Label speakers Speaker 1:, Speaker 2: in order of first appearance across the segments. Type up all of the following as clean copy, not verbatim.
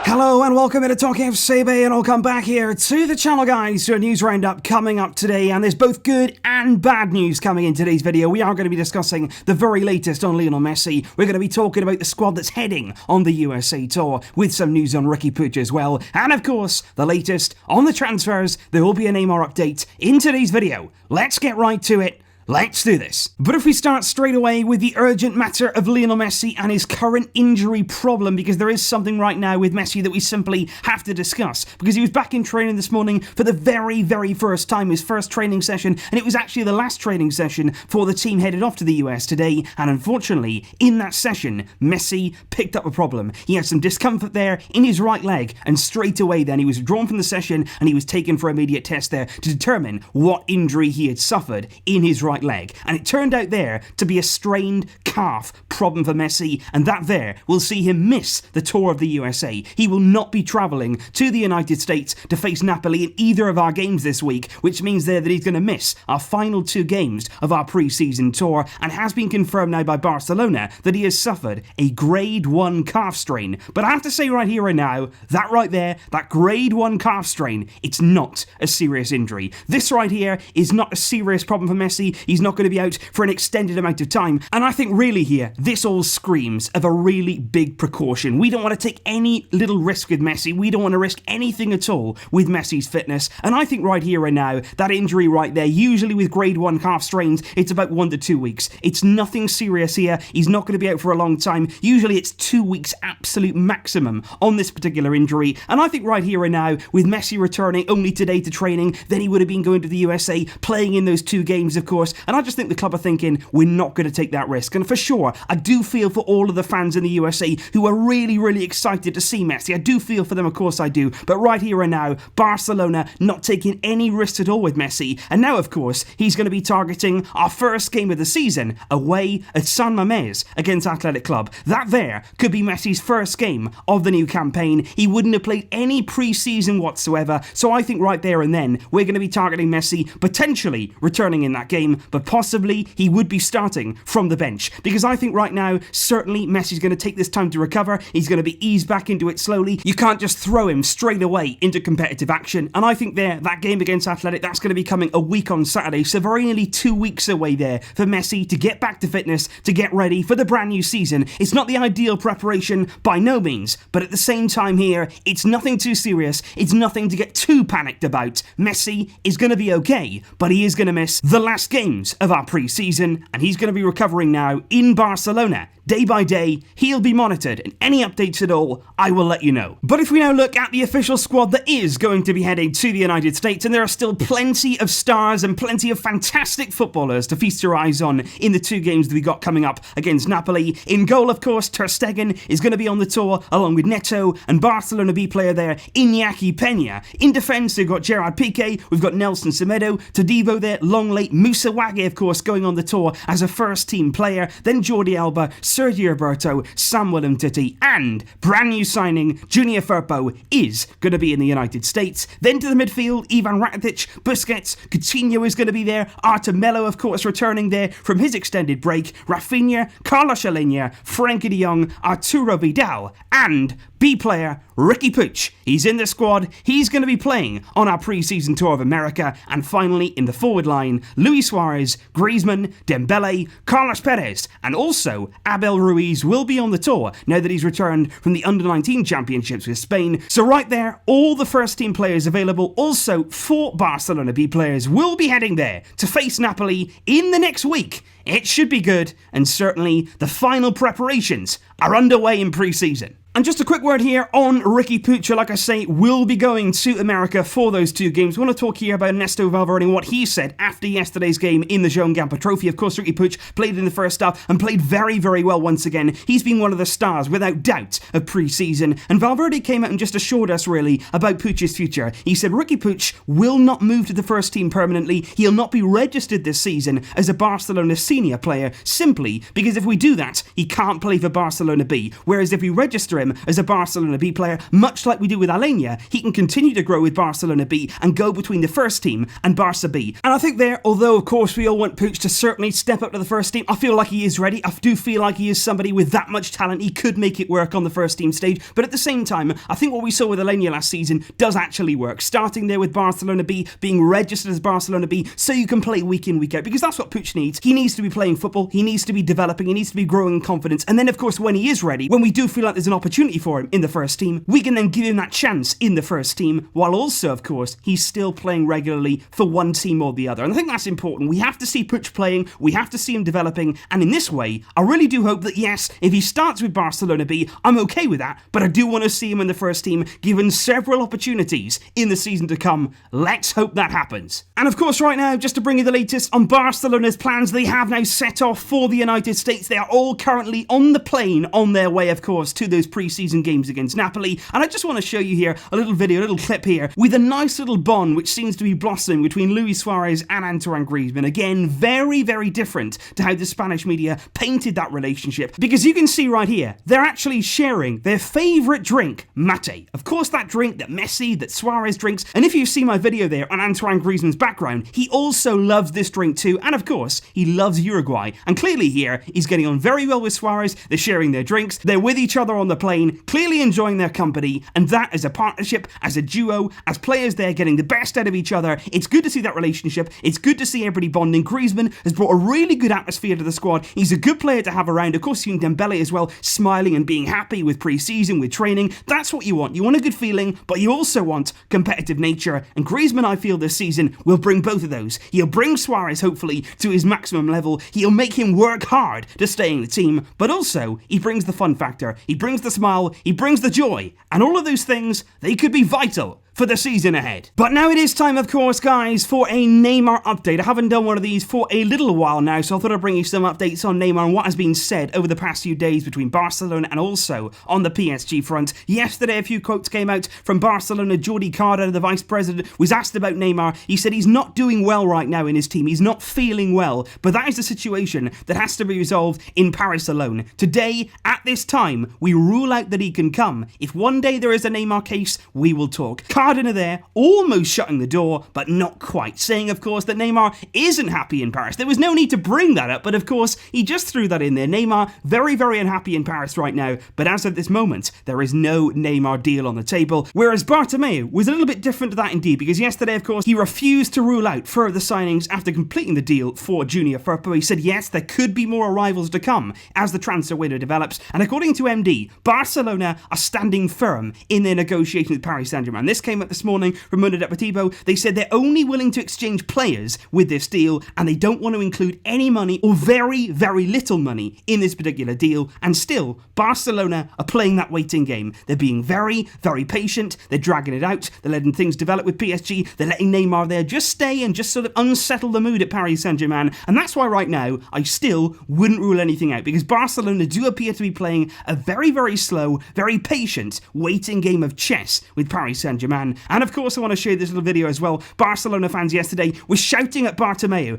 Speaker 1: Hello and welcome to TalkFCB, and welcome back here to the channel, guys, to a news roundup coming up today. And there's both good and bad news coming in today's video. We are going to be discussing the very latest on Lionel Messi. We're going to be talking about the squad that's heading on the USA tour, with some news on Riqui Puig as well. And of course, the latest on the transfers. There will be a Neymar update in today's video. Let's get right to it. Let's do this. But if we start straight away with the urgent matter of Lionel Messi and his current injury problem, because there is something right now with Messi that we simply have to discuss, because he was back in training this morning for the very first time, his first training session, and it was actually the last training session for the team headed off to the US today. And unfortunately, in that session, Messi picked up a problem. He had some discomfort there in his right leg, and straight away then he was withdrawn from the session and he was taken for immediate test there to determine what injury he had suffered in his right leg. And it turned out there to be a strained calf problem for Messi, and that there will see him miss the tour of the USA. He will not be travelling to the United States to face Napoli in either of our games this week, which means there that he's going to miss our final two games of our pre-season tour, and has been confirmed now by Barcelona that he has suffered a grade 1 calf strain. But I have to say right here and now, that right there, that grade 1 calf strain, it's not a serious injury. This right here is not a serious problem for Messi. He's not going to be out for an extended amount of time. And I think really here, this all screams of a really big precaution. We don't want to take any little risk with Messi. We don't want to risk anything at all with Messi's fitness. And I think right here and now, that injury right there, usually with grade 1 calf strains, it's about 1 to 2 weeks. It's nothing serious here. He's not going to be out for a long time. Usually it's 2 weeks absolute maximum on this particular injury. And I think right here and now, with Messi returning only today to training, then he would have been going to the USA, playing in those 2 games, of course. And I just think the club are thinking, we're not going to take that risk. And for sure, I do feel for all of the fans in the USA who are really excited to see Messi. I do feel for them, of course I do. But right here and now, Barcelona not taking any risks at all with Messi. And now, of course, he's going to be targeting our first game of the season away at San Mamés against Athletic Club. That there could be Messi's first game of the new campaign. He wouldn't have played any pre-season whatsoever. So I think right there and then, we're going to be targeting Messi potentially returning in that game, but possibly he would be starting from the bench, because I think right now certainly Messi's going to take this time to recover. He's going to be eased back into it slowly. You can't just throw him straight away into competitive action, and I think there, that game against Athletic, that's going to be coming a week on Saturday, so very nearly 2 weeks away there for Messi to get back to fitness, to get ready for the brand new season. It's not the ideal preparation by no means, but at the same time here, it's nothing too serious. It's nothing to get too panicked about. Messi is going to be okay, but he is going to miss the last games of our pre-season, and he's going to be recovering now in Barcelona. Day by day, he'll be monitored, and any updates at all, I will let you know. But if we now look at the official squad that is going to be heading to the United States, and there are still plenty of stars and plenty of fantastic footballers to feast your eyes on in the 2 games that we got coming up against Napoli. In goal, of course, Ter Stegen is going to be on the tour, along with Neto, and Barcelona B player there, Iñaki Peña. In defence, we've got Gerard Piqué, we've got Nelson Semedo, Todibo there, Longley, Moussa Wagué, of course, going on the tour as a first-team player, then Jordi Alba, Sergio Roberto, Samuel Umtiti, and brand new signing Junior Firpo is going to be in the United States. Then to the midfield, Ivan Rakitic, Busquets, Coutinho is going to be there, Arthur Melo, of course, returning there from his extended break, Rafinha, Carlos Alenia, Frenkie de Jong, Arturo Vidal, and B player Riqui Puig. He's in the squad. He's going to be playing on our pre-season tour of America. And finally, in the forward line, Luis Suarez, Griezmann, Dembele, Carlos Perez, and also Abel Ruiz will be on the tour now that he's returned from the Under-19 Championships with Spain. So right there, all the first-team players available. Also, 4 Barcelona B players will be heading there to face Napoli in the next week. It should be good, and certainly the final preparations are underway in pre-season. And just a quick word here on Riqui Puig, like I say, will be going to America for those 2 games. We want to talk here about Ernesto Valverde and what he said after yesterday's game in the Joan Gamper Trophy. Of course, Riqui Puig played in the first half and played very well once again. He's been one of the stars, without doubt, of pre-season. And Valverde came out and just assured us, really, about Puig's future. He said Riqui Puig will not move to the first team permanently. He'll not be registered this season as a Barcelona senior player, simply because if we do that, he can't play for Barcelona B. Whereas if we register him him as a Barcelona B player, much like we do with Alenia. He can continue to grow with Barcelona B and go between the first team and Barca B. And I think there, although of course we all want Puig to certainly step up to the first team, I feel like he is ready. I do feel like he is somebody with that much talent. He could make it work on the first team stage, but at the same time, I think what we saw with Alenia last season does actually work. Starting there with Barcelona B, being registered as Barcelona B, so you can play week in, week out, because that's what Puig needs. He needs to be playing football, he needs to be developing, he needs to be growing in confidence, and then of course when he is ready, when we do feel like there's an opportunity for him in the first team, we can then give him that chance in the first team, while also of course he's still playing regularly for one team or the other. And I think that's important. We have to see Puig playing, we have to see him developing, and in this way, I really do hope that yes, if he starts with Barcelona B, I'm okay with that, but I do want to see him in the first team, given several opportunities in the season to come. Let's hope that happens. And of course right now, just to bring you the latest on Barcelona's plans, they have now set off for the United States. They are all currently on the plane, on their way of course to those pre-season games against Napoli, and I just want to show you here a little video, a little clip here, with a nice little bond which seems to be blossoming between Luis Suarez and Antoine Griezmann. Again, very, very different to how the Spanish media painted that relationship, because you can see right here, they're actually sharing their favourite drink, mate. Of course that drink that Messi, that Suarez drinks, and if you see my video there on Antoine Griezmann's background, he also loves this drink too, and of course, he loves Uruguay, and clearly here, he's getting on very well with Suarez. They're sharing their drinks, they're with each other on the plane, clearly enjoying their company, and that as a partnership, as a duo, as players there getting the best out of each other, it's good to see that relationship, it's good to see everybody bonding. Griezmann has brought a really good atmosphere to the squad, he's a good player to have around. Of course, seeing Dembele as well, smiling and being happy with pre-season, with training, that's what you want. You want a good feeling, but you also want competitive nature, and Griezmann, I feel this season, will bring both of those. He'll bring Suarez, hopefully, to his maximum level, he'll make him work hard to stay in the team, but also, he brings the fun factor, he brings the smile, he brings the joy, and all of those things, they could be vital for the season ahead. But now it is time, of course, guys, for a Neymar update. I haven't done one of these for a little while now, so I thought I'd bring you some updates on Neymar and what has been said over the past few days between Barcelona and also on the PSG front. Yesterday, a few quotes came out from Barcelona. Jordi Carter, the vice president, was asked about Neymar. He said he's not doing well right now in his team. He's not feeling well, but that is a situation that has to be resolved in Paris alone. Today, at this time, we rule out that he can come. If one day there is a Neymar case, we will talk. Cardinal there, almost shutting the door, but not quite, saying of course that Neymar isn't happy in Paris. There was no need to bring that up, but of course he just threw that in there. Neymar, very, very unhappy in Paris right now, but as of this moment, there is no Neymar deal on the table, whereas Bartomeu was a little bit different to that indeed, because yesterday of course he refused to rule out further signings after completing the deal for Junior Firpo. He said yes, there could be more arrivals to come as the transfer window develops, and according to MD, Barcelona are standing firm in their negotiations with Paris Saint-Germain. This came up this morning from Mundo Deportivo. They said they're only willing to exchange players with this deal, and they don't want to include any money or very, very little money in this particular deal, and still, Barcelona are playing that waiting game. They're being very, very patient, they're dragging it out, they're letting things develop with PSG, they're letting Neymar there just stay and just sort of unsettle the mood at Paris Saint-Germain, and that's why right now, I still wouldn't rule anything out, because Barcelona do appear to be playing a very, very slow, very patient, waiting game of chess with Paris Saint-Germain. And of course I want to show you this little video as well. Barcelona fans yesterday were shouting at Bartomeu.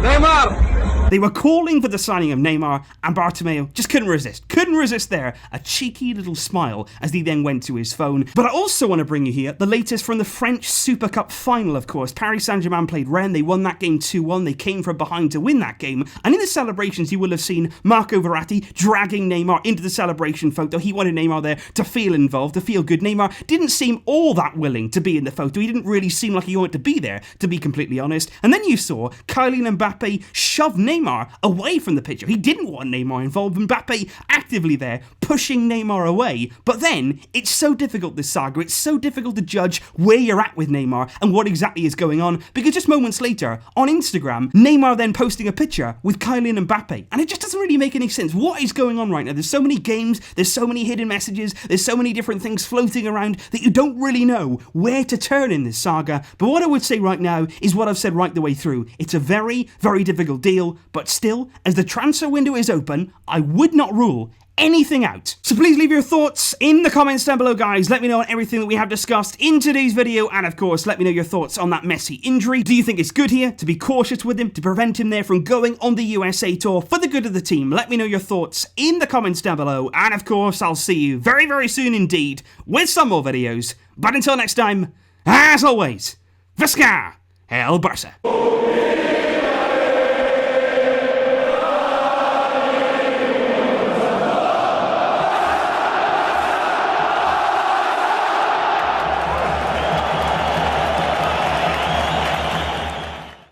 Speaker 1: Neymar! They were calling for the signing of Neymar, and Bartomeu just couldn't resist. Couldn't resist there. A cheeky little smile as he then went to his phone. But I also want to bring you here the latest from the French Super Cup final, of course. Paris Saint-Germain played Rennes. They won that game 2-1. They came from behind to win that game. And in the celebrations, you will have seen Marco Verratti dragging Neymar into the celebration photo. He wanted Neymar there to feel involved, to feel good. Neymar didn't seem all that willing to be in the photo. He didn't really seem like he wanted to be there, to be completely honest. And then you saw Kylian Mbappe shove Neymar away from the picture. He didn't want Neymar involved. Mbappe actively there pushing Neymar away. But then it's so difficult, this saga. It's so difficult to judge where you're at with Neymar and what exactly is going on, because just moments later on Instagram, Neymar then posting a picture with Kylian Mbappe, and it just doesn't really make any sense. What is going on right now? There's so many games, there's so many hidden messages, there's so many different things floating around that you don't really know where to turn in this saga. But what I would say right now is what I've said right the way through. It's a very, very difficult deal, but still, as the transfer window is open, I would not rule anything out. So please leave your thoughts in the comments down below, guys. Let me know on everything that we have discussed in today's video, and of course, let me know your thoughts on that Messi injury. Do you think it's good here to be cautious with him, to prevent him there from going on the USA tour for the good of the team? Let me know your thoughts in the comments down below, and of course, I'll see you very, very soon indeed with some more videos. But until next time, as always, Visca el Barça.